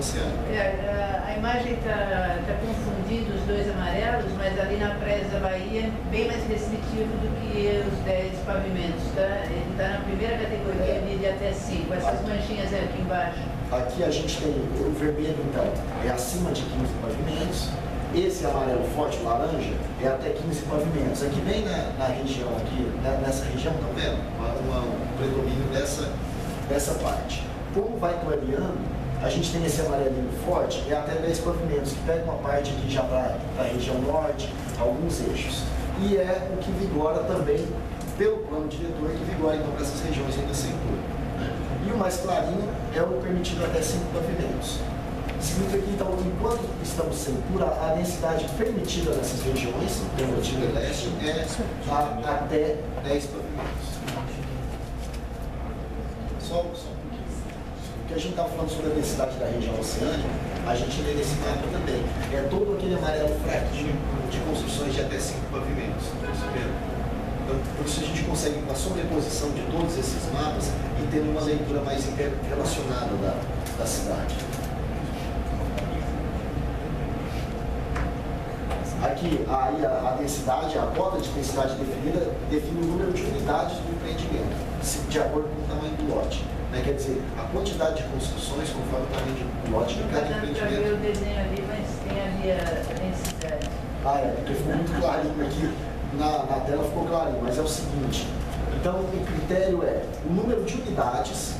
oceânica. A imagem está confundindo os dois amarelos, mas ali na Praia da Bahia é bem mais restritivo do que os 10 pavimentos, tá? Ele está na primeira categoria ali de até 5. Essas manchinhas aqui embaixo. Aqui a gente tem o vermelho, então, é acima de 15 pavimentos. Esse amarelo forte, o laranja, é até 15 pavimentos. Aqui bem na região, aqui, nessa região, estão vendo? Um predomínio dessa parte. Como vai clareando, a gente tem esse amarelinho forte, é até 10 pavimentos, que pega uma parte aqui já para a região norte, alguns eixos. E é o que vigora também, pelo plano diretor, que vigora então para essas regiões ainda sem cor. E o mais clarinho é o permitido até 5 pavimentos. Significa que, então, enquanto estamos sem cura, a densidade permitida nessas regiões, no Timor Leste, é até 10 pavimentos. Só um pouquinho. Porque a gente estava falando sobre a densidade da região oceânica, a gente lê nesse mapa também. É todo aquele amarelo fraquinho de construções de até 5 pavimentos. Então, por isso a gente consegue, com a sobreposição de todos esses mapas, e ter uma leitura mais relacionada da cidade. Aqui, a densidade, a cota de densidade definida, define o número de unidades do empreendimento, de acordo com o tamanho do lote. Quer dizer, a quantidade de construções conforme o tamanho do lote de cada empreendimento. Não dá para ver o desenho ali, mas tem ali a densidade. Porque ficou muito clarinho aqui, na tela ficou clarinho, mas é o seguinte, então o critério é o número de unidades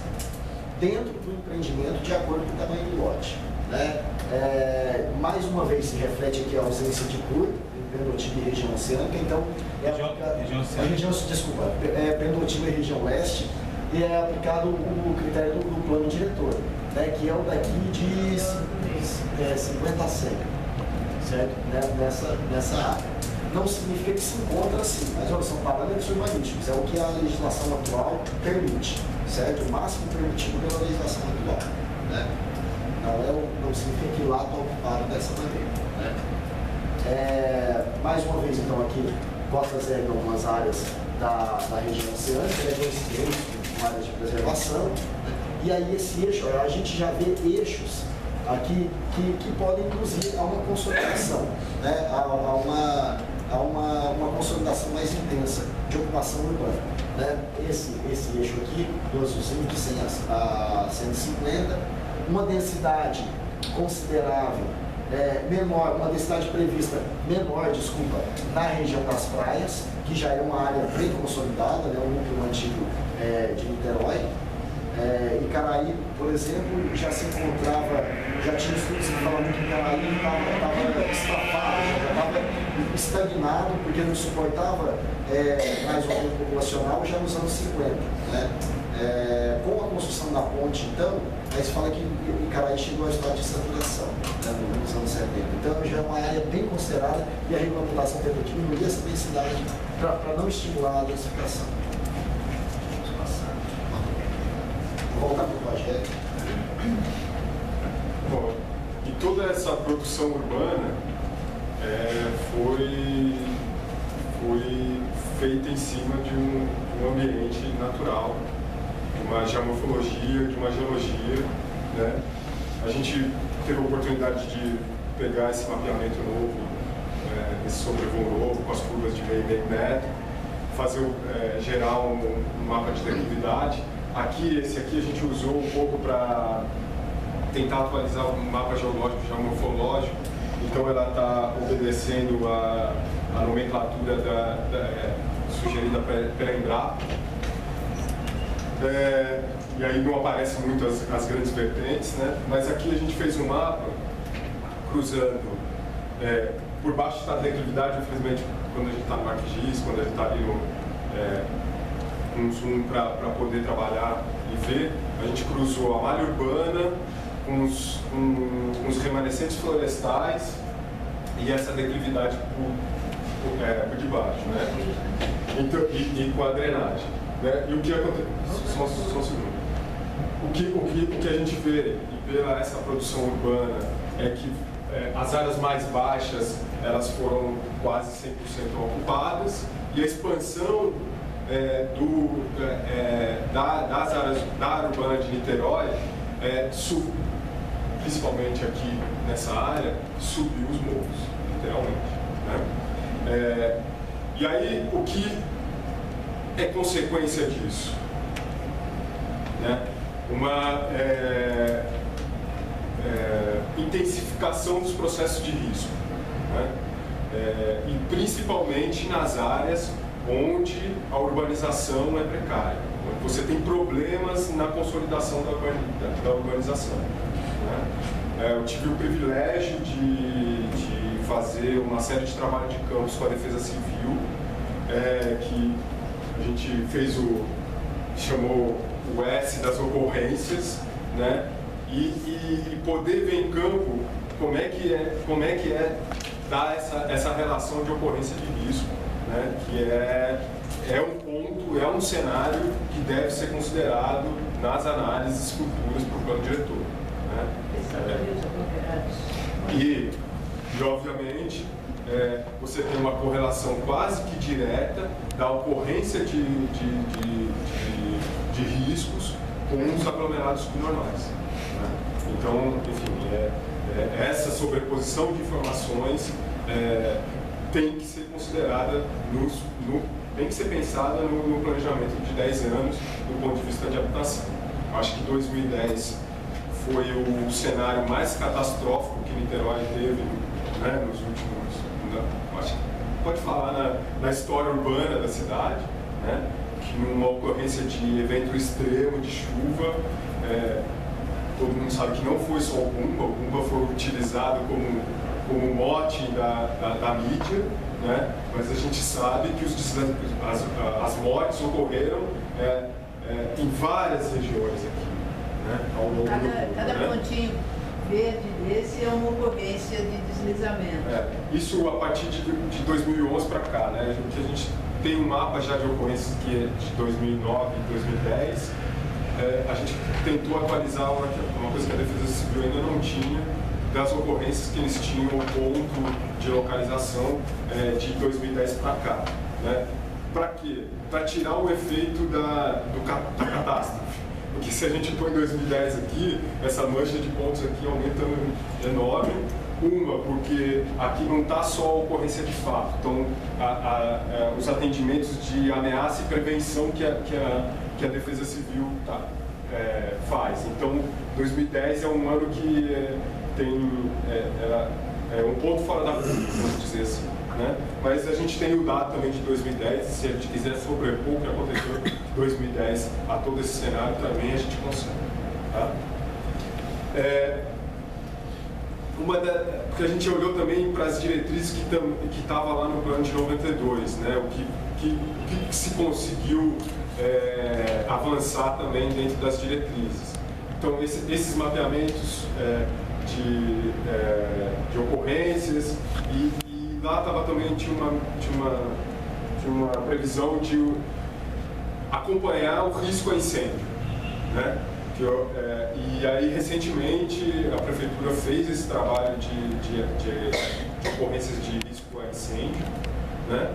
dentro do empreendimento de acordo com o tamanho do lote. Mais uma vez se reflete aqui a ausência de cor em Pendotiba e região oceânica, então Pendotiba e região leste, e é aplicado o critério do plano diretor, que é o daqui de 50 a 100, certo? Nessa área. Não significa que se encontra assim, mas olha, são parâmetros urbanísticos, é o que a legislação atual permite, certo? O máximo permitido pela legislação atual. Não significa que lá está ocupado dessa maneira. Mais uma vez, então, aqui, cotas eram algumas áreas da região oceânica, regiões extremas, com áreas de preservação. E aí, esse eixo, a gente já vê eixos aqui que podem induzir a uma consolidação, a uma consolidação mais intensa de ocupação urbana. Esse eixo aqui, do azulzinho de 100 a 150, uma densidade considerável, menor, uma densidade prevista menor, na região das praias, que já é uma área bem consolidada, um núcleo antigo de Niterói. Icaraí, por exemplo, já se encontrava, já tinha estudos que falavam que Icaraí estava estrafado, já estava estagnado, porque não suportava mais o aumento populacional já nos anos 50. Com a construção da ponte, então, aí se fala que Icaraí chegou ao estado de saturação, nos anos 70. Então já é uma área bem considerada e a regulamentação tentou diminuir essa densidade para não estimular a densificação. Vou voltar para o projeto. Bom, e toda essa produção urbana foi feita em cima de um ambiente natural, de uma geomorfologia, de uma geologia. A gente teve a oportunidade de pegar esse mapeamento novo, esse sobrevoo novo, com as curvas de meio metro, gerar um mapa de declividade. Esse aqui a gente usou um pouco para tentar atualizar o mapa geológico, geomorfológico, então ela está obedecendo a nomenclatura sugerida pela Embrapa. E aí não aparecem muito as grandes vertentes, mas aqui a gente fez um mapa cruzando, por baixo está a declividade, infelizmente, quando a gente está no ArcGIS, quando a gente está ali um zoom para poder trabalhar e ver, a gente cruzou a malha urbana com os remanescentes florestais e essa declividade por debaixo, Então, e com a drenagem. E o que acontece? Só um segundo. O que a gente vê pela essa produção urbana é que as áreas mais baixas elas foram quase 100% ocupadas e a expansão das áreas da área urbana de Niterói principalmente aqui nessa área, subir os morros, literalmente, né? E aí, o que é consequência disso? Né? Uma intensificação dos processos de risco, né? E principalmente nas áreas onde a urbanização é precária, onde você tem problemas na consolidação da urbanização, né? Eu tive o privilégio de fazer uma série de trabalho de campos com a Defesa Civil, que a gente fez chamou o S das ocorrências, né? E poder ver em campo como é que é dar essa relação de ocorrência de risco, né? Que é um ponto, é um cenário que deve ser considerado nas análises futuras para o plano diretor, né? E obviamente, você tem uma correlação quase que direta da ocorrência de riscos com os aglomerados subnormais, né? Então, enfim, essa sobreposição de informações tem que ser considerada, tem que ser pensada no planejamento de 10 anos do ponto de vista de habitação. Acho que 2010 foi o cenário mais catastrófico que Niterói teve, né, nos últimos... Acho que pode falar na história urbana da cidade, né, que numa ocorrência de evento extremo de chuva, todo mundo sabe que não foi só o Pumba foi utilizado como mote da mídia, né, mas a gente sabe que as mortes ocorreram em várias regiões aqui, né, ao longo do mundo. Cada pontinho verde desse é uma ocorrência de deslizamento. Isso a partir de 2011 para cá, né? A gente tem um mapa já de ocorrências que é de 2009 e 2010. A gente tentou atualizar uma coisa que a Defesa Civil ainda não tinha, das ocorrências que eles tinham o ponto de localização de 2010 para cá, né? Para quê? Para tirar o efeito da catástrofe. Porque se a gente põe 2010 aqui, essa mancha de pontos aqui aumenta enorme. Uma, porque aqui não está só a ocorrência de fato, então os atendimentos de ameaça e prevenção que a Defesa Civil faz. Então, 2010 é um ano que tem um ponto fora da curva, vamos dizer assim, né? Mas a gente tem o dado também de 2010, se a gente quiser sobrepor o que aconteceu em 2010 a todo esse cenário, também a gente consegue, tá? Porque a gente olhou também para as diretrizes que estava lá no plano de 92, né? O que se conseguiu avançar também dentro das diretrizes. Então, esses mapeamentos de ocorrências e lá também tinha uma previsão de acompanhar o risco a incêndio, né? E aí, recentemente, a Prefeitura fez esse trabalho de ocorrências de risco a incêndio, né?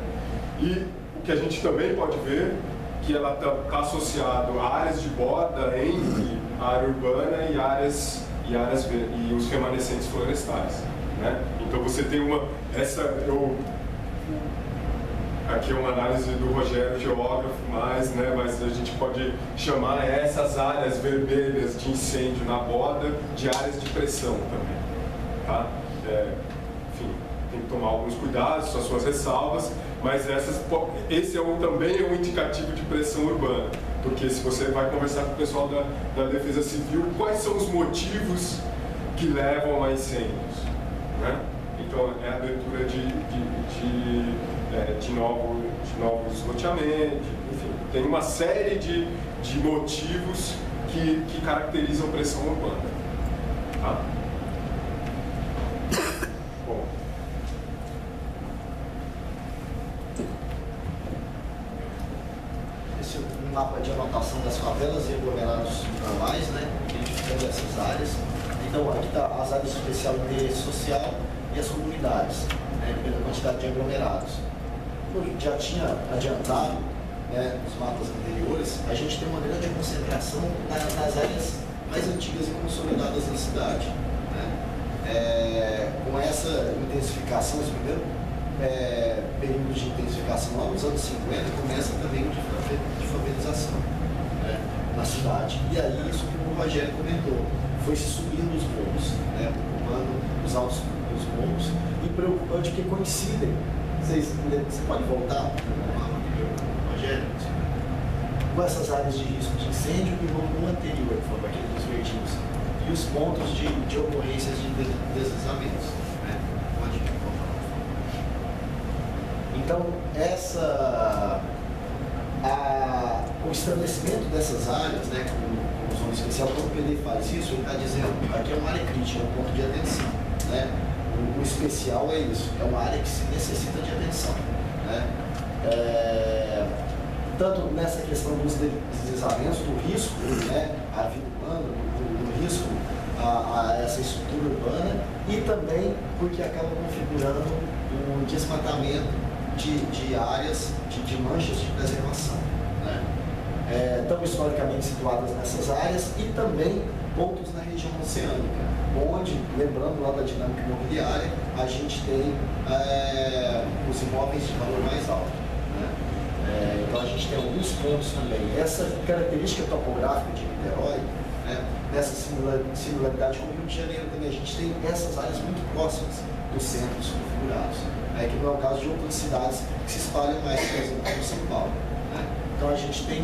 E o que a gente também pode ver que ela está associado a áreas de borda entre a área urbana e os remanescentes florestais, né? Então você tem aqui é uma análise do Rogério, geógrafo, mas a gente pode chamar essas áreas vermelhas de incêndio na borda de áreas de pressão também, tá? Enfim, tem que tomar alguns cuidados, as suas ressalvas, mas esse também é um indicativo de pressão urbana, porque se você vai conversar com o pessoal da Defesa Civil, quais são os motivos que levam a incêndios, né? Então, é a abertura de novos loteamentos, enfim, tem uma série de motivos que caracterizam pressão urbana, tá? Bom. Esse é um mapa de anotação das favelas e aglomerados normais, né? Identificando essas áreas. Então, aqui está as áreas de especial interesse social e as comunidades, né, pela quantidade de aglomerados. Como a gente já tinha adiantado, né, nos mapas anteriores, a gente tem uma grande concentração nas áreas mais antigas e consolidadas da cidade. Com essa intensificação, esse primeiro período de intensificação lá nos anos 50, começa também de favelização, né, na cidade. E aí, isso que o Rogério comentou, foi se subindo os morros, né, ocupando os altos dos morros, e preocupante que coincidem. Você pode voltar, Rogério? Com essas áreas de risco de incêndio e no anterior, que foi aquele dos verdinhos, e os pontos de ocorrências de deslizamentos. Né? Pode voltar. Então, o estabelecimento dessas áreas, né, com zona especial, quando o PD faz isso, ele está dizendo aqui é uma área crítica, é um ponto de atenção. Né? O especial é isso, é uma área que se necessita de atenção. Né? Tanto nessa questão dos deslizamentos, do risco, né, à vida humana, do risco a essa estrutura urbana, e também porque acaba configurando um desmatamento de áreas, de manchas de preservação. Né? Estão historicamente situadas nessas áreas e também pontos na região oceânica, onde, lembrando lá da dinâmica imobiliária, a gente tem os imóveis de valor mais alto. Né? Então a gente tem alguns pontos também. Essa característica topográfica de Niterói, né, nessa similaridade com o Rio de Janeiro também, a gente tem essas áreas muito próximas dos centros configurados, que não é o caso de outras cidades que se espalham mais, por exemplo, como São Paulo. Né? Então a gente tem o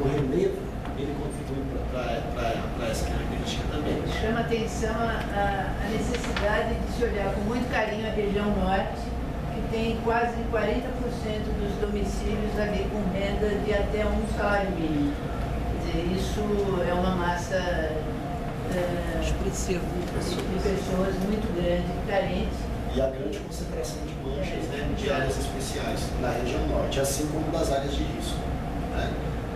relevo, ele contribui para essa característica também. Chama atenção a necessidade de se olhar com muito carinho a região norte, que tem quase 40% dos domicílios ali com renda de até um salário mínimo. Quer dizer, isso é uma massa expressiva de pessoas muito grande, carentes. E a grande concentração de manchas, né, de áreas especiais na região norte, assim como das áreas de risco. Né?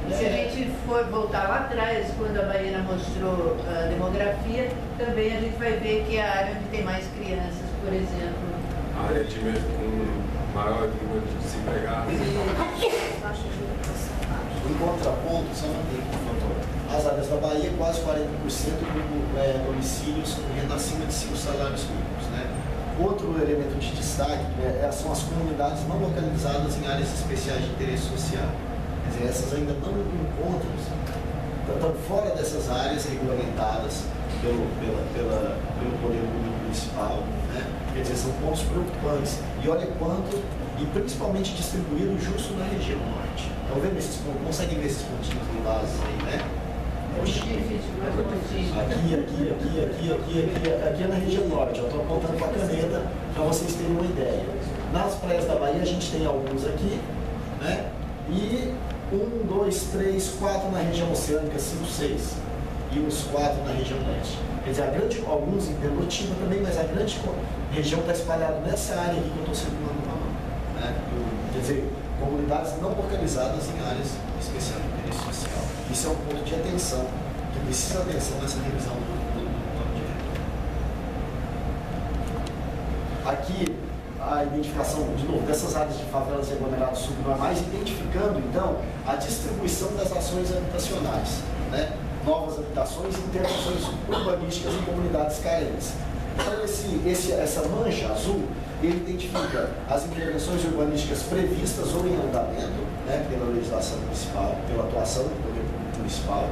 E se a gente for voltar lá atrás, quando a Baína mostrou a demografia, também a gente vai ver que é a área onde tem mais crianças, por exemplo. A área de com maior número de desempregados. Em contraponto, só manter, por favor. As áreas da Bahia, quase 40% do domicílios com renda acima de 5 salários mínimos. Né? Outro elemento de destaque são as comunidades não localizadas em áreas especiais de interesse social. Quer dizer, essas ainda não encontram, estão fora dessas áreas regulamentadas pelo poder público municipal. Né? Quer dizer, são pontos preocupantes. E olha quanto, e principalmente distribuído justo na região norte. Estão vendo esses pontos? Conseguem ver esses pontinhos lilados aí, né? É muito difícil, mas aqui é na região norte. Eu estou apontando com a caneta para vocês terem uma ideia. Nas praias da Bahia a gente tem alguns aqui, né? E 1, 2, 3, 4 na região oceânica, 5, 6. E uns 4 na região leste. Quer dizer, alguns em Pelotiba também, mas a grande região está espalhada nessa área aqui que eu estou circulando com a mão. Né? Quer dizer, comunidades não localizadas em áreas especiais de interesse social. Isso é um ponto de atenção, que precisa atenção nessa revisão do plano diretor. Aqui, a identificação, de novo, dessas áreas de favelas e aglomerados subnormais, identificando, então, a distribuição das ações habitacionais, né? Novas habitações e intervenções urbanísticas em comunidades carentes. Então, essa mancha azul, ele identifica as intervenções urbanísticas previstas ou em andamento, né, pela legislação municipal, pela atuação do poder público municipal.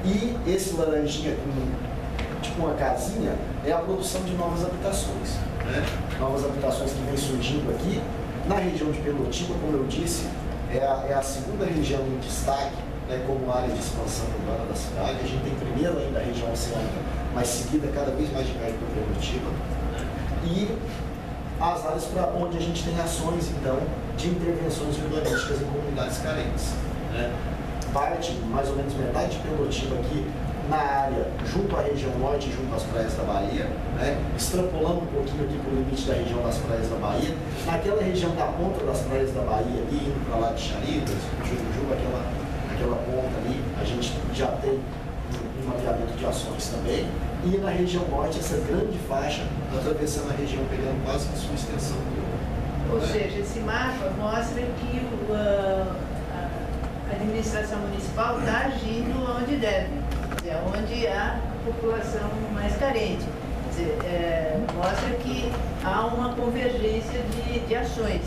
E esse laranjinha com tipo uma casinha é a produção de novas habitações. Né? Novas habitações que vem surgindo aqui. Na região de Pelotiba, como eu disse, é a segunda região em destaque, né, como área de expansão urbana da cidade. A gente tem primeiro ainda a região oceânica, mas seguida cada vez mais de perto por Pelotiba. Né? E as áreas para onde a gente tem ações, então, de intervenções urbanísticas em comunidades carentes. Né? Parte, mais ou menos metade de Pelotiba aqui, na área, junto à região norte, junto às praias da Bahia, né? Extrapolando um pouquinho aqui para o limite da região das praias da Bahia, naquela região da ponta das praias da Bahia, ali indo para lá de Charibas, Jurujuba, aquela ponta ali, a gente já tem um mapeamento de ações também. E na região norte, essa grande faixa, atravessando a região, pegando quase que sua extensão. Ou seja, esse mapa mostra que a administração municipal está agindo onde deve, quer dizer, onde há população mais carente. dizer, mostra que há uma convergência de ações.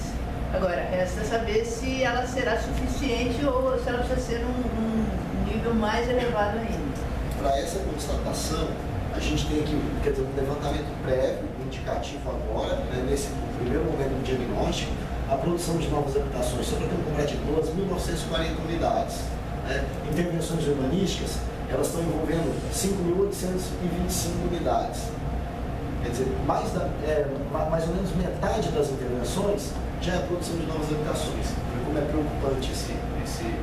Agora, resta saber se ela será suficiente ou se ela precisa ser um nível mais elevado ainda. Para essa constatação, a gente tem aqui, quer dizer, um levantamento prévio, indicativo agora, né, nesse primeiro momento do diagnóstico, a produção de novas habitações, só para ter um comparativo, 2.940 unidades. Né? Intervenções urbanísticas, elas estão envolvendo 5.825 unidades. Quer dizer, mais ou menos metade das intervenções já é a produção de novas habitações. Como é preocupante esse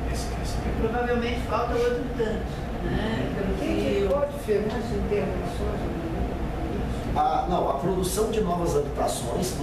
crescimento. Provavelmente falta outro tanto, né? Qual a diferença de intervenções? Não, a produção de novas habitações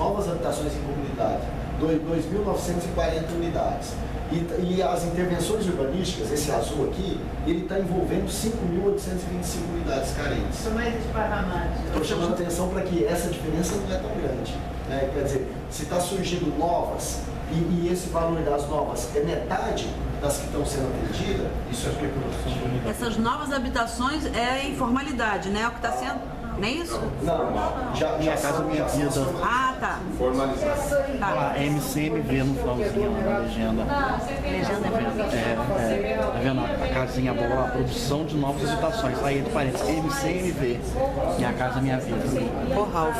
em comunidade, 2.940 unidades. E as intervenções urbanísticas, esse azul aqui, ele está envolvendo 5.825 unidades carentes. São mais esparramados. Estou chamando a atenção para que essa diferença não é tão grande. Né? Quer dizer, se está surgindo novas e esse valor das novas é metade das que estão sendo atendidas, isso é preocupante. Essas novas habitações é informalidade, né? É o que está sendo. Não é isso? Não, já Casa Minha Vida. Ah, tá. Formalizado. Tá, MCMV no finalzinho, na legenda. Tá vendo a casinha boa, a produção de novas habitações. Aí entre parênteses, MCMV e a Casa Minha Vida. Ô, Ralf.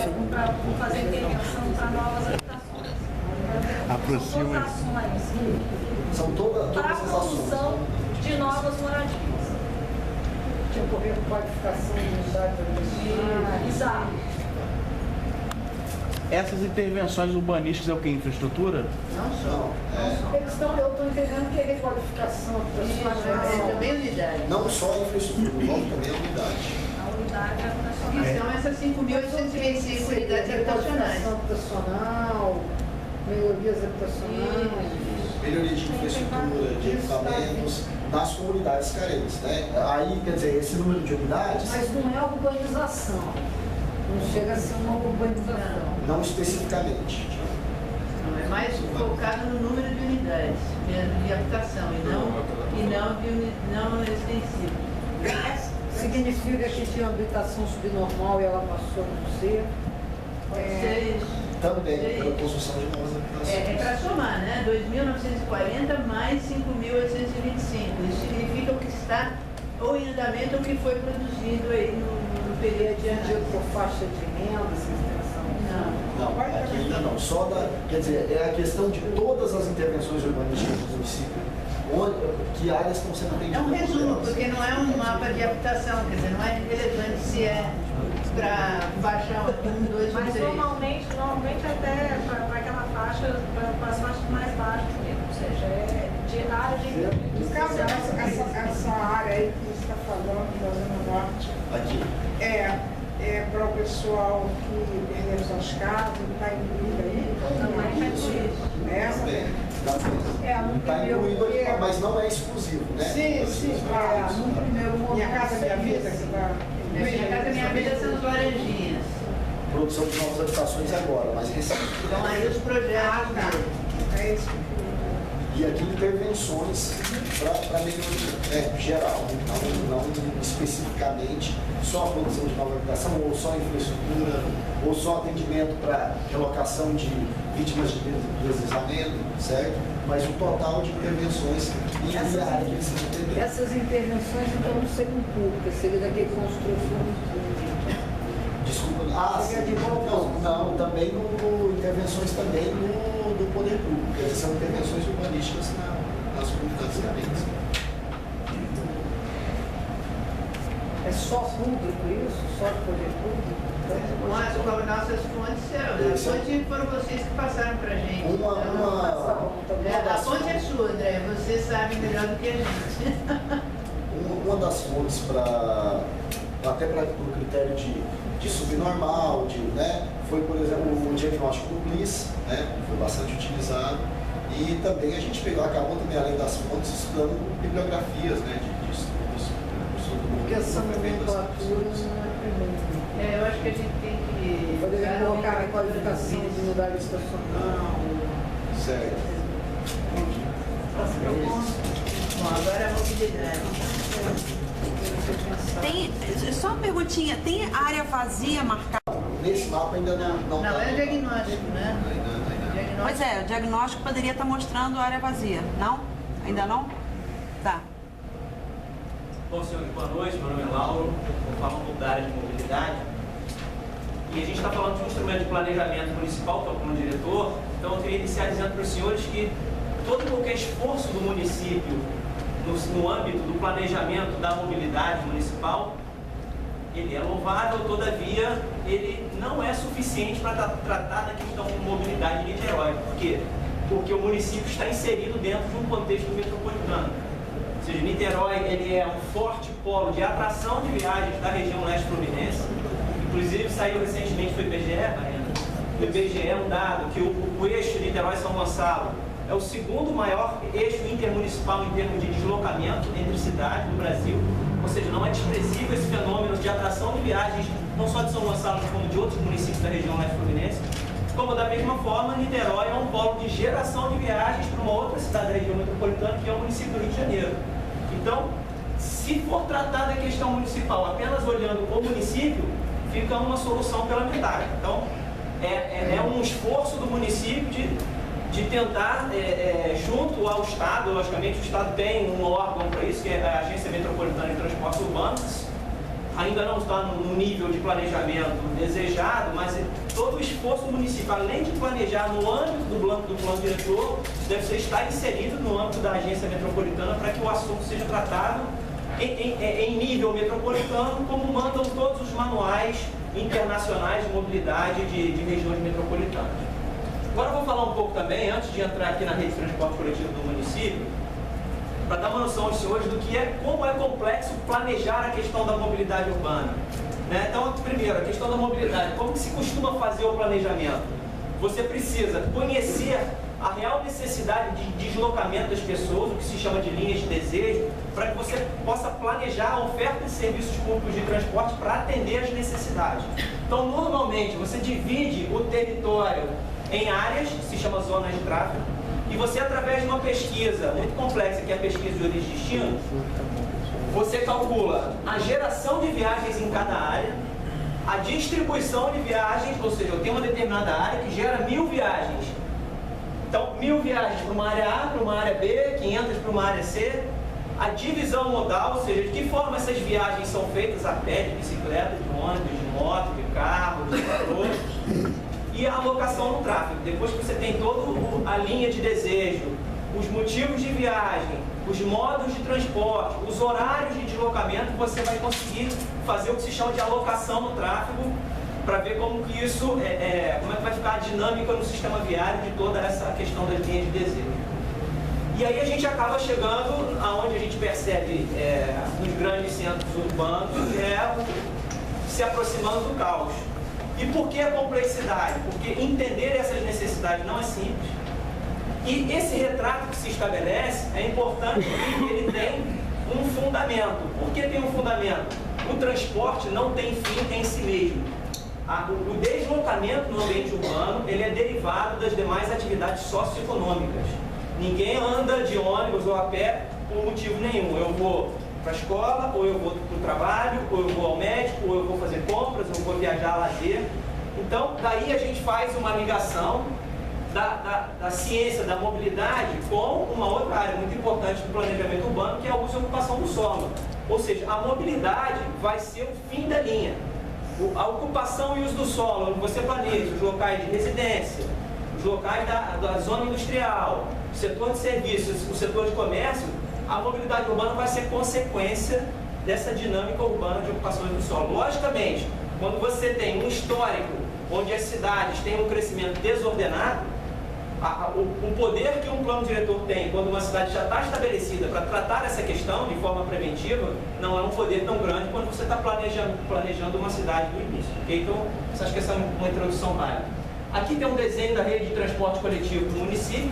Fazer intervenção para novas habitações. Aproxima. são todas Para a as ações. construção de novas moradias. Tipo, requalificação de unidades habitacionais. Exato. Essas intervenções urbanísticas é o que? Infraestrutura? Não só. Eu estou entendendo que é requalificação habitacional. Também unidade. Não só a infraestrutura, como também a unidade. A unidade Que habitacional. são essas 5.825 unidades habitacionais. Requalificação habitacional, melhorias habitacionais. Melhoria de infraestrutura, de equipamentos nas comunidades carentes, né? Aí, quer dizer, esse número de unidades, Mas não é urbanização. Não chega a ser uma urbanização. não especificamente. Não, é mais focado no número de unidades mesmo de habitação e não extensivo. Significa que tinha habitação subnormal e ela passou a não ser. Pode ser isso. Também pela construção de novas habitações. É para somar, né? 2.940 mais 5.825. Isso significa o que está ou em andamento ou que foi produzido aí no período de Atendido ano. por faixa de renda, essa extensão. Não. Não, aqui ainda não. Só quer dizer, é a questão de todas as intervenções urbanísticas do município. Que áreas estão sendo É atendidas? um resumo, por elas. porque não é um mapa de habitação, quer dizer, não é relevante se é para baixar 1, 2 ou Mas 3. normalmente até para aquela faixa, para as faixas mais baixas mesmo, ou seja, é de área de No caso, essa área aí que você está falando, da Zona Norte, Aqui. é para o pessoal que perdeu suas casas, está incluído aí? Também Isso. Essa? Também. No Está primeiro incluído aqui, momento. mas não é exclusivo, né? Sim, no primeiro momento. Minha Casa Minha Vida, que está. Minha Casa Minha Vida são as laranjinhas. Produção de novas habitações agora, mas recente. Então aí os projetos mesmo. É isso. E aqui intervenções para melhoria geral, não especificamente só a produção de nova habitação, ou só infraestrutura, ou só atendimento para relocação de vítimas de deslizamento, certo? Mas o total de intervenções e a área que eles estão atendendo. Essas intervenções então não seriam públicas, seria daquele construção pública. Desculpa. Seria de volta. Não, também intervenções também do poder público. Essas são intervenções urbanísticas nas comunidades carentes. É só público isso? Só poder público? Com as nossas fontes, as fontes foram vocês que passaram para a gente. A fonte é sua, André, você sabe melhor do que a gente. Uma das fontes até para o critério de subnormal, né, foi, por exemplo, o diagnóstico do PLIS, né, que foi bastante utilizado, e também a gente acabou também, além das fontes, estudando bibliografias, né, de estudos. Porque essa nomenclatura não é primeiro. Eu acho que a gente tem que... Poderia colocar a qualificação de unidade estacional. Certo. Bom, agora a mobilidade. Tem, só uma perguntinha, tem área vazia marcada? Nesse mapa ainda não. Não, é diagnóstico, né? Pois é, o diagnóstico poderia estar mostrando área vazia, não? Ainda não? Tá. Bom, senhores, boa noite. Meu nome é Lauro, vou falar um pouco da área de mobilidade. E a gente está falando de um instrumento de planejamento municipal, que é o plano diretor. Então, eu queria iniciar dizendo para os senhores que todo e qualquer esforço do município no âmbito do planejamento da mobilidade municipal, ele é louvável, todavia, ele não é suficiente para tratar da questão de mobilidade em Niterói. Por quê? Porque o município está inserido dentro de um contexto metropolitano. Ou seja, Niterói ele é um forte polo de atração de viagens da região leste fluminense. Inclusive, saiu recentemente do IBGE, Mariana, do IBGE um dado que o eixo Niterói-São Gonçalo é o segundo maior eixo intermunicipal em termos de deslocamento entre cidades do Brasil. Ou seja, não é desprezível esse fenômeno de atração de viagens, não só de São Gonçalo, como de outros municípios da região leste fluminense. Como, da mesma forma, Niterói é um polo de geração de viagens para uma outra cidade da região metropolitana, que é o município do Rio de Janeiro. Então, se for tratar da questão municipal apenas olhando o município, fica uma solução pela metade. Então, é um esforço do município de tentar, junto ao Estado, logicamente o Estado tem um órgão para isso, que é a Agência Metropolitana de Transportes Urbanos, ainda não está no nível de planejamento desejado, mas todo o esforço municipal, além de planejar no âmbito do plano diretor, deve estar inserido no âmbito da Agência Metropolitana para que o assunto seja tratado em nível metropolitano, como mandam todos os manuais internacionais de mobilidade de regiões metropolitanas. Agora eu vou falar um pouco também, antes de entrar aqui na rede de transporte coletivo do município, para dar uma noção aos senhores do que como é complexo planejar a questão da mobilidade urbana. Né? Então, primeiro, a questão da mobilidade, como que se costuma fazer o planejamento? Você precisa conhecer a real necessidade de deslocamento das pessoas, o que se chama de linhas de desejo, para que você possa planejar a oferta de serviços públicos de transporte para atender às necessidades. Então, normalmente, você divide o território em áreas, que se chama zonas de tráfego, e você, através de uma pesquisa muito complexa, que é a pesquisa de origem e destino, você calcula a geração de viagens em cada área, a distribuição de viagens, ou seja, eu tenho uma determinada área que gera 1000 viagens. Então, 1000 viagens para uma área A, para uma área B, 500 para uma área C, a divisão modal, ou seja, de que forma essas viagens são feitas, a pé, de bicicleta, de ônibus, de moto, de carro, de metrô, e a alocação no tráfego. Depois que você tem toda a linha de desejo, os motivos de viagem, os modos de transporte, os horários de deslocamento, você vai conseguir fazer o que se chama de alocação no tráfego, para ver como que isso, como é que vai ficar a dinâmica no sistema viário de toda essa questão das linhas de desejo. E aí a gente acaba chegando aonde a gente percebe nos grandes centros urbanos, se aproximando do caos. E por que a complexidade? Porque entender essas necessidades não é simples. E esse retrato que se estabelece é importante porque ele tem um fundamento. Por que tem um fundamento? O transporte não tem fim em si mesmo. O deslocamento no ambiente urbano ele é derivado das demais atividades socioeconômicas. Ninguém anda de ônibus ou a pé por motivo nenhum. Eu vou para a escola, ou eu vou para o trabalho, ou eu vou ao médico, ou eu vou fazer compras, ou eu vou viajar a lazer. Então, daí a gente faz uma ligação da ciência da mobilidade com uma outra área muito importante do planejamento urbano, que é a uso e ocupação do solo. Ou seja, a mobilidade vai ser o fim da linha. A ocupação e uso do solo, onde você planeja os locais de residência, os locais da zona industrial, o setor de serviços, o setor de comércio, a mobilidade urbana vai ser consequência dessa dinâmica urbana de ocupações do solo. Logicamente, quando você tem um histórico onde as cidades têm um crescimento desordenado, o poder que um plano diretor tem quando uma cidade já está estabelecida para tratar essa questão de forma preventiva, não é um poder tão grande quando você está planejando uma cidade do início. Okay? Então, acho que essa é uma introdução válida. Aqui tem um desenho da rede de transporte coletivo do município,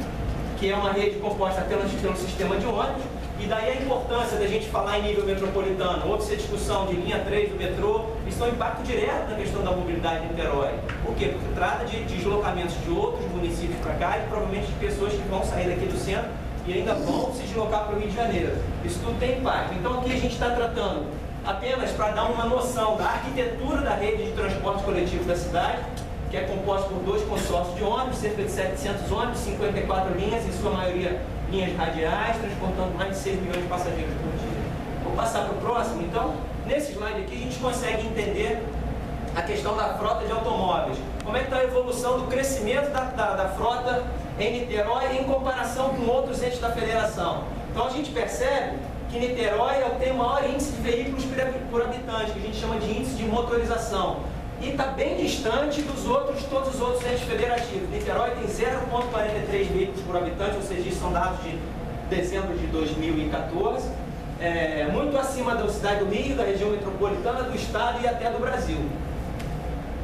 que é uma rede composta pelo sistema de ônibus, e daí a importância da gente falar em nível metropolitano. Houve-se a discussão de linha 3 do metrô, isso tem um impacto direto na questão da mobilidade em Niterói. Por quê? Porque trata de deslocamentos de outros municípios para cá e provavelmente de pessoas que vão sair daqui do centro e ainda vão se deslocar para o Rio de Janeiro. Isso tudo tem impacto. Então aqui a gente está tratando apenas para dar uma noção da arquitetura da rede de transporte coletivo da cidade, que é composta por 2 consórcios de ônibus, cerca de 700 ônibus, 54 linhas, em sua maioria linhas radiais, transportando mais de 6 milhões de passageiros por dia. Vou passar para o próximo, então. Nesse slide aqui a gente consegue entender a questão da frota de automóveis. Como é que está a evolução do crescimento da frota em Niterói em comparação com outros entes da federação. Então a gente percebe que Niterói tem o maior índice de veículos por habitante, que a gente chama de índice de motorização. E está bem distante dos todos os outros entes federativos. Niterói tem 0,43 veículos por habitante, ou seja, isso são dados de dezembro de 2014. Muito acima da cidade do Rio, da região metropolitana, do estado e até do Brasil.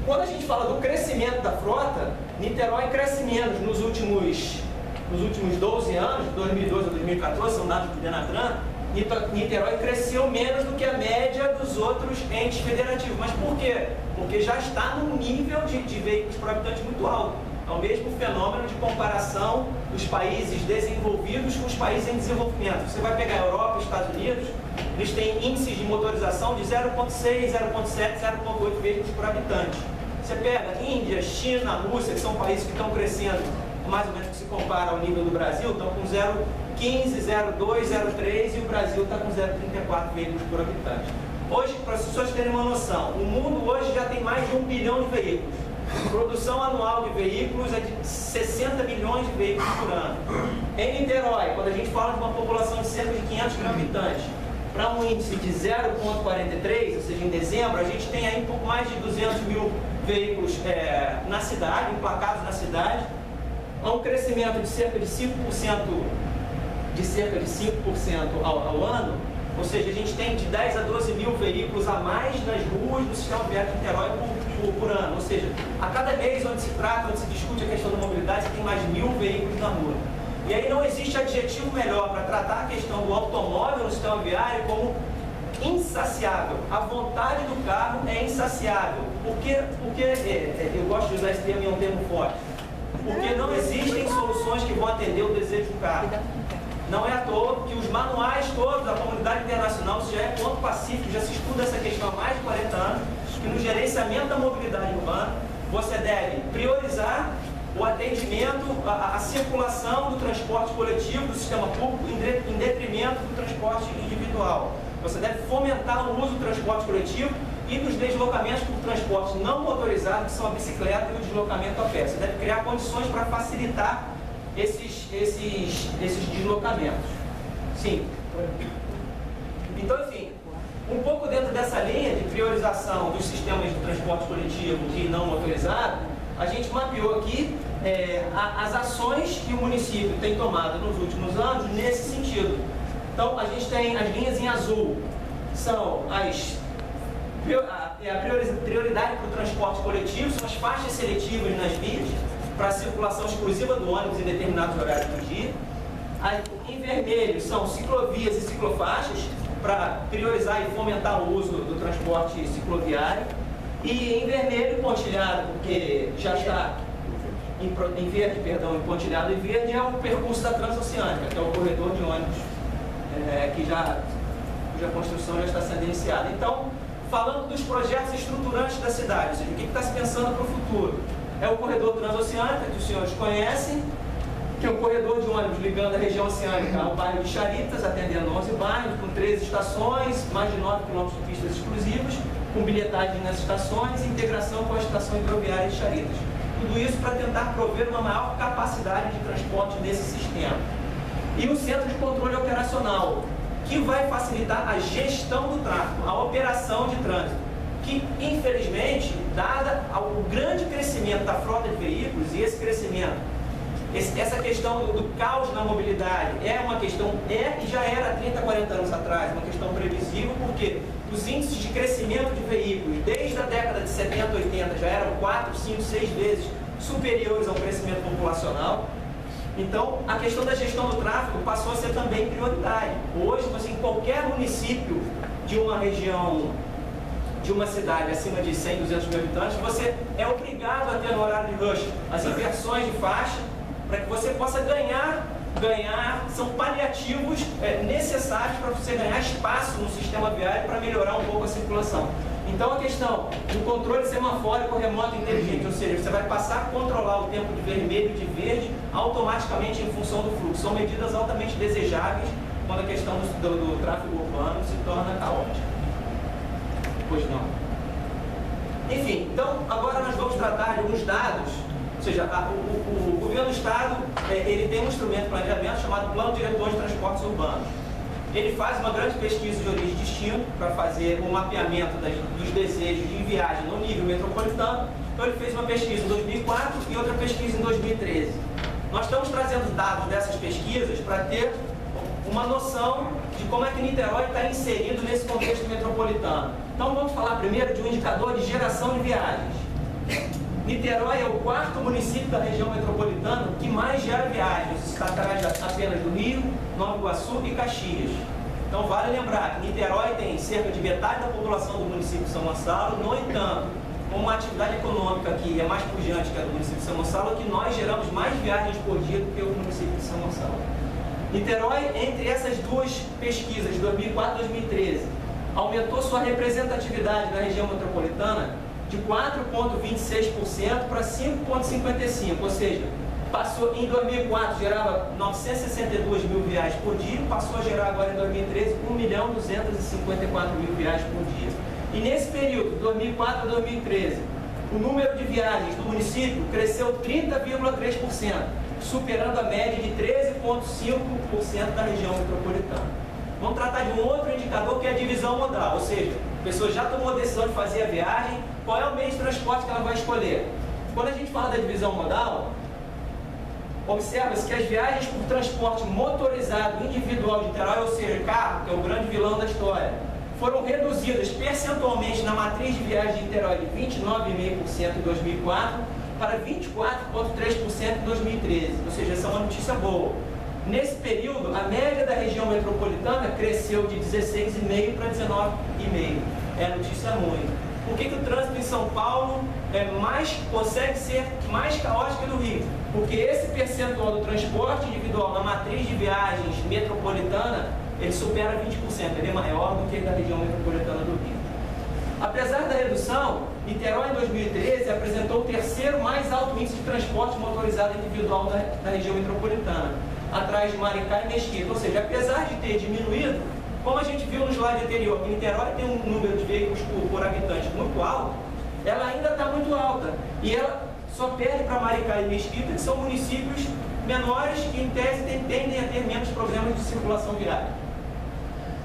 Quando a gente fala do crescimento da frota, Niterói cresce menos nos últimos 12 anos, de 2012 a 2014, são dados do Denatran. Niterói cresceu menos do que a média dos outros entes federativos. Mas por quê? Porque já está num nível de veículos por habitante muito alto. É o mesmo fenômeno de comparação dos países desenvolvidos com os países em desenvolvimento. Você vai pegar a Europa e os Estados Unidos, eles têm índices de motorização de 0,6, 0,7, 0,8 veículos por habitante. Você pega Índia, China, Rússia, que são países que estão crescendo, mais ou menos que se compara ao nível do Brasil, estão com 0,15, 0,2, 0,3 e o Brasil está com 0,34 veículos por habitante. Hoje, para as pessoas terem uma noção, o mundo hoje já tem mais de 1 bilhão de veículos. A produção anual de veículos é de 60 milhões de veículos por ano. Em Niterói, quando a gente fala de uma população de cerca de 500 mil habitantes, para um índice de 0,43, ou seja, em dezembro, a gente tem aí um pouco mais de 200 mil veículos na cidade, emplacados na cidade. Há um crescimento de cerca de 5%, ao ano, ou seja, a gente tem de 10 a 12 mil veículos a mais nas ruas do sistema viário de Niterói por ano. Ou seja, a cada mês onde se trata, onde se discute a questão da mobilidade, você tem mais de 1.000 veículos na rua. E aí não existe adjetivo melhor para tratar a questão do automóvel no sistema viário como insaciável. A vontade do carro é insaciável. Porque eu gosto de usar esse termo e é um termo forte. Porque não existem soluções que vão atender o desejo do carro. Não é à toa que os manuais todos da comunidade internacional, isso já é ponto pacífico, já se estuda essa questão há mais de 40 anos, que no gerenciamento da mobilidade urbana, você deve priorizar o atendimento, a circulação do transporte coletivo, do sistema público, em detrimento do transporte individual. Você deve fomentar o uso do transporte coletivo e dos deslocamentos por transporte não motorizado, que são a bicicleta e o deslocamento a pé. Você deve criar condições para facilitar esses deslocamentos. Sim. Então, enfim, um pouco dentro dessa linha de priorização dos sistemas de transporte coletivo e não motorizado, a gente mapeou aqui as ações que o município tem tomado nos últimos anos nesse sentido. Então, a gente tem as linhas em azul, são a prioridade para o transporte coletivo, são as faixas seletivas nas vias, para a circulação exclusiva do ônibus em determinados horários do dia. Em vermelho são ciclovias e ciclofaixas, para priorizar e fomentar o uso do transporte cicloviário. E em vermelho, pontilhado, porque já está em verde, perdão, em pontilhado e verde, é o percurso da Transoceânica, que é o corredor de ônibus, cuja construção já está sendo iniciada. Então, falando dos projetos estruturantes da cidade, ou seja, o que está se pensando para o futuro? É o corredor Transoceânica, que os senhores conhecem, que é um corredor de ônibus ligando a região oceânica ao bairro de Charitas, atendendo 11 bairros, com 13 estações, mais de 9 km de pistas exclusivas, com bilhetagem nas estações e integração com a estação hidroviária de Charitas. Tudo isso para tentar prover uma maior capacidade de transporte nesse sistema. E o Centro de Controle Operacional, que vai facilitar a gestão do tráfego, a operação de trânsito, que, infelizmente, dada o grande crescimento da frota de veículos e esse crescimento, essa questão do caos na mobilidade é uma questão, e já era há 30, 40 anos atrás, uma questão previsível, porque os índices de crescimento de veículos, desde a década de 70, 80, já eram 4, 5, 6 vezes superiores ao crescimento populacional. Então, a questão da gestão do tráfego passou a ser também prioridade. Hoje, você, em qualquer município de uma região, de uma cidade acima de 100, 200 mil habitantes, você é obrigado a ter no horário de rush as inversões de faixa, para que você possa ganhar são paliativos necessários para você ganhar espaço no sistema viário para melhorar um pouco a circulação. Então, a questão do controle semafórico remoto inteligente, ou seja, você vai passar a controlar o tempo de vermelho e de verde automaticamente em função do fluxo. São medidas altamente desejáveis quando a questão do tráfego urbano se torna caótica. Pois não. Enfim, então, agora nós vamos tratar de alguns dados. Ou seja, o governo do Estado ele tem um instrumento de planejamento chamado Plano Diretor de Transportes Urbanos. Ele faz uma grande pesquisa de origem e destino para fazer o mapeamento dos desejos de viagem no nível metropolitano. Então ele fez uma pesquisa em 2004 e outra pesquisa em 2013. Nós estamos trazendo dados dessas pesquisas para ter uma noção de como é que Niterói está inserido nesse contexto metropolitano. Então vamos falar primeiro de um indicador de geração de viagens. Niterói é o 4º município da região metropolitana que mais gera viagens, está atrás apenas do Rio, Nova Iguaçu e Caxias. Então vale lembrar que Niterói tem cerca de metade da população do município de São Gonçalo, no entanto, com uma atividade econômica que é mais pujante que a do município de São Gonçalo, que nós geramos mais viagens por dia do que o município de São Gonçalo. Niterói, entre essas duas pesquisas, de 2004 e 2013, aumentou sua representatividade na região metropolitana de 4,26% para 5,55%, ou seja, passou em 2004 gerava 962 mil viagens por dia, passou a gerar agora em 2013 1.254.000 viagens por dia. E nesse período, 2004 a 2013, o número de viagens do município cresceu 30,3%, superando a média de 13,5% da região metropolitana. Vamos tratar de um outro indicador que é a divisão modal, ou seja, a pessoa já tomou a decisão de fazer a viagem, qual é o meio de transporte que ela vai escolher? Quando a gente fala da divisão modal, observa-se que as viagens por transporte motorizado individual de Niterói, ou seja, carro, que é o grande vilão da história, foram reduzidas percentualmente na matriz de viagem de Niterói de 29,5% em 2004 para 24,3% em 2013, ou seja, essa é uma notícia boa. Nesse período, a média da região metropolitana cresceu de 16,5% para 19,5%. É notícia ruim. Por que o trânsito em São Paulo consegue ser mais caótico que no Rio? Porque esse percentual do transporte individual na matriz de viagens metropolitana, ele supera 20%, ele é maior do que da região metropolitana do Rio. Apesar da redução, Niterói em 2013 apresentou o 3º mais alto índice de transporte motorizado individual da região metropolitana, atrás de Maricá e Mesquita. Ou seja, apesar de ter diminuído, como a gente viu no slide anterior, que Niterói tem um número de veículos por habitante muito alto, ela ainda está muito alta. E ela só perde para Maricá e Mesquita, que são municípios menores que, em tese, tendem a ter menos problemas de circulação viária.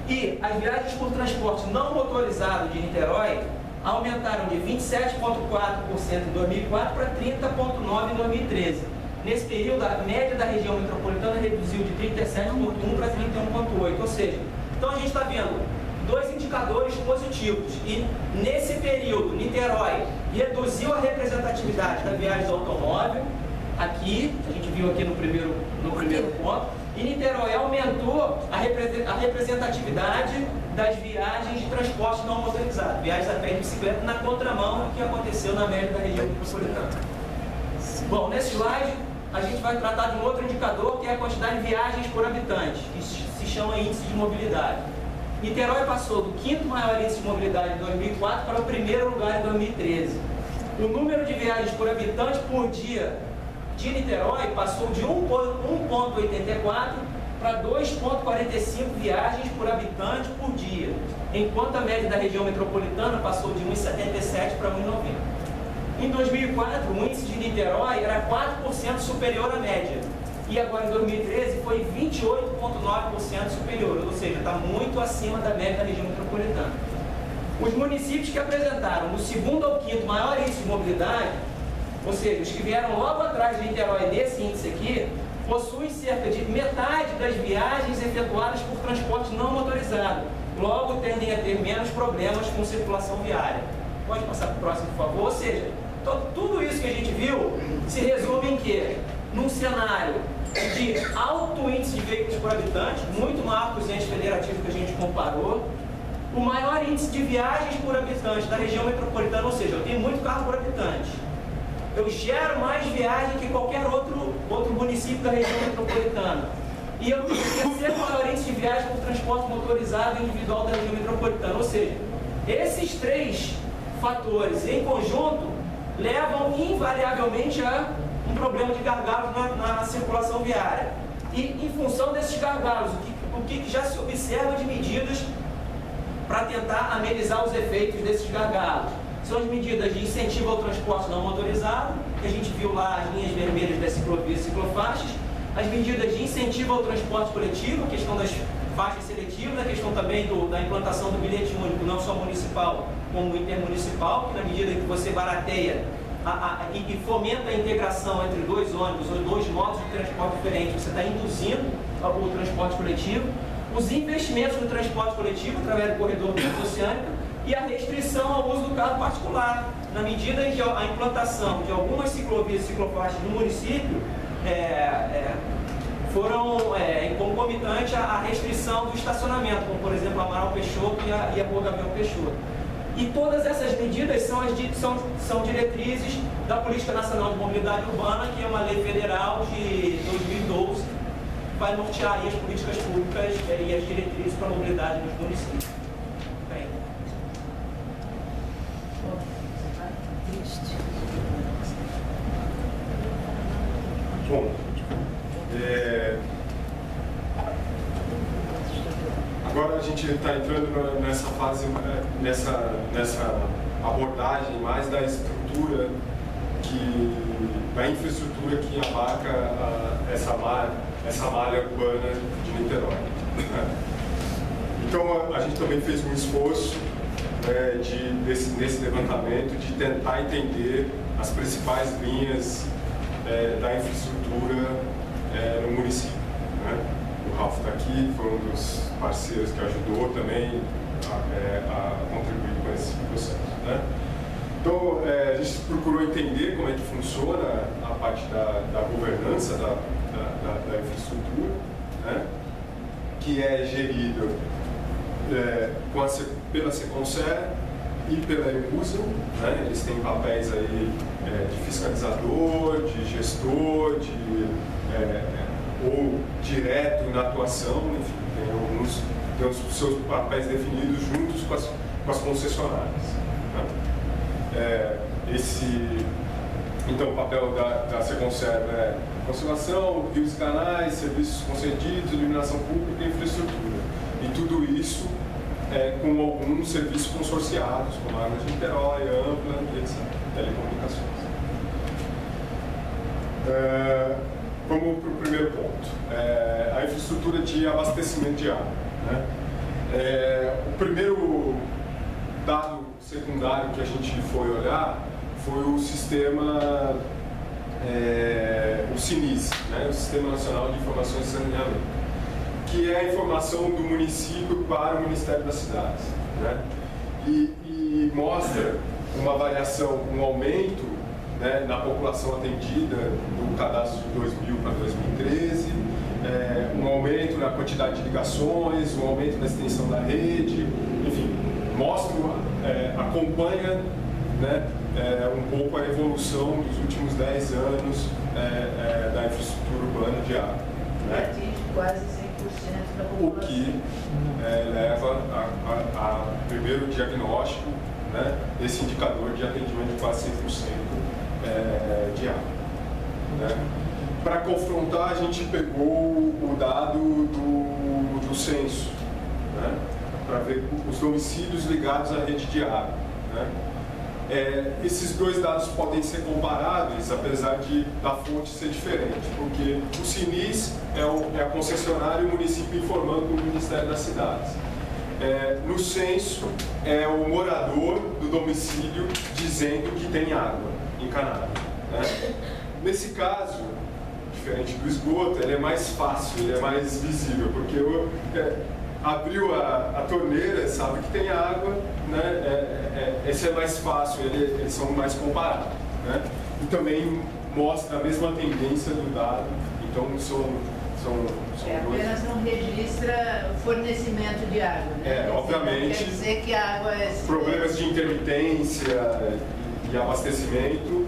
E as viagens por transporte não motorizado de Niterói aumentaram de 27,4% em 2004 para 30,9% em 2013. Nesse período, a média da região metropolitana reduziu de 37,1% para 31,8%. Ou seja, então a gente está vendo dois indicadores positivos. E nesse período, Niterói reduziu a representatividade da viagem do automóvel. Aqui, a gente viu aqui no primeiro ponto. E Niterói aumentou a representatividade das viagens de transporte não motorizado, viagens a pé e bicicleta, na contramão do que aconteceu na média da região metropolitana. Bom, nesse slide, a gente vai tratar de um outro indicador, que é a quantidade de viagens por habitante, que se chama índice de mobilidade. Niterói passou do 5º maior índice de mobilidade em 2004 para o 1º lugar em 2013. O número de viagens por habitante por dia de Niterói passou de 1,84 para 2,45 viagens por habitante por dia, enquanto a média da região metropolitana passou de 1,77 para 1,90. Em 2004, o índice de Niterói era 4% superior à média, e agora em 2013 foi 28,9% superior, ou seja, está muito acima da média da região metropolitana. Os municípios que apresentaram no 2º ao 5º maior índice de mobilidade, ou seja, os que vieram logo atrás de Niterói desse índice aqui, possuem cerca de metade das viagens efetuadas por transporte não motorizado. Logo, tendem a ter menos problemas com circulação viária. Pode passar para o próximo, por favor? Ou seja, tudo isso que a gente viu se resume em quê? Num cenário de alto índice de veículos por habitante, muito maior que os entes federativos que a gente comparou, o maior índice de viagens por habitante da região metropolitana, ou seja, eu tenho muito carro por habitante. eu gero mais viagem que qualquer outro município da região metropolitana. E eu tenho o terceiro maior índice de viagem com transporte motorizado individual da região metropolitana. Ou seja, esses 3 fatores em conjunto levam invariavelmente a um problema de gargalos na circulação viária. E em função desses gargalos, o que já se observa de medidas para tentar amenizar os efeitos desses gargalos? São as medidas de incentivo ao transporte não motorizado, que a gente viu lá as linhas vermelhas das ciclovias e ciclofaixas, as medidas de incentivo ao transporte coletivo, a questão das faixas seletivas, a questão também da implantação do bilhete único, não só municipal, como intermunicipal, que na medida que você barateia e fomenta a integração entre 2 ônibus ou 2 modos de transporte diferentes, você está induzindo o transporte coletivo, os investimentos no transporte coletivo através do corredor transoceânico e a restrição ao uso do carro particular, na medida em que a implantação de algumas ciclovias e ciclofaixas no município foram concomitantes à restrição do estacionamento, como por exemplo a Amaral Peixoto e a Rua Gabriel Peixoto. E todas essas medidas são diretrizes da Política Nacional de Mobilidade Urbana, que é uma lei federal de 2012, que vai nortear aí as políticas públicas e as diretrizes para a mobilidade nos municípios. Bem. Bom, agora a gente está entrando nessa fase, nessa abordagem mais da estrutura, da infraestrutura que abarca essa malha urbana de Niterói. Então a gente também fez um esforço nesse levantamento de tentar entender as principais linhas da infraestrutura no município. O Ralf está aqui, foi um dos parceiros que ajudou também a contribuir com esse processo. Então, a gente procurou entender como é que funciona a parte da governança da infraestrutura, que é gerida pela Seconcer e pela EMUSA. Eles têm papéis aí de fiscalizador, de gestor, ou direto na atuação, enfim, tem os seus papéis definidos juntos com as concessionárias. Então, o papel da Seconcer é conciliação, rios e canais, serviços concedidos, iluminação pública e infraestrutura. E tudo isso com alguns serviços consorciados, como a Águas de Niterói, Ampla e etc. Telecomunicações. Vamos para o primeiro ponto, a infraestrutura de abastecimento de água. O primeiro dado secundário que a gente foi olhar foi o sistema, o SINIS, o Sistema Nacional de Informações e Saneamento, que é a informação do município para o Ministério das Cidades. E mostra uma variação, um aumento na população atendida do cadastro de 2000 para 2013, um aumento na quantidade de ligações, um aumento na extensão da rede, enfim, mostra, acompanha um pouco a evolução dos últimos 10 anos da infraestrutura urbana de água. Atinge quase 100% da população. O que leva a primeiro diagnóstico desse indicador de atendimento de quase 100% de água. Para confrontar, a gente pegou o dado do censo, para ver os domicílios ligados à rede de água. Esses dois dados podem ser comparáveis, apesar da fonte ser diferente, porque o SINIS é a concessionária e o município informando o Ministério das Cidades. No censo, é o morador do domicílio dizendo que tem água encanada. Nesse caso, diferente do esgoto, ele é mais fácil, ele é mais visível, porque abriu a torneira, sabe que tem água, esse é mais fácil, eles são mais comparados. E também mostra a mesma tendência do dado, então são apenas não registra o fornecimento de água. Obviamente. Quer dizer que a água é... Problemas de intermitência e e abastecimento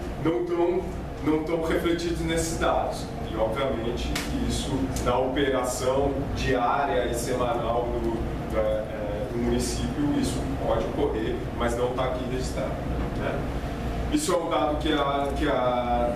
não estão refletidos nesses dados. E, obviamente, isso na operação diária e semanal do município, isso pode ocorrer, mas não está aqui registrado, né? Isso é um dado que a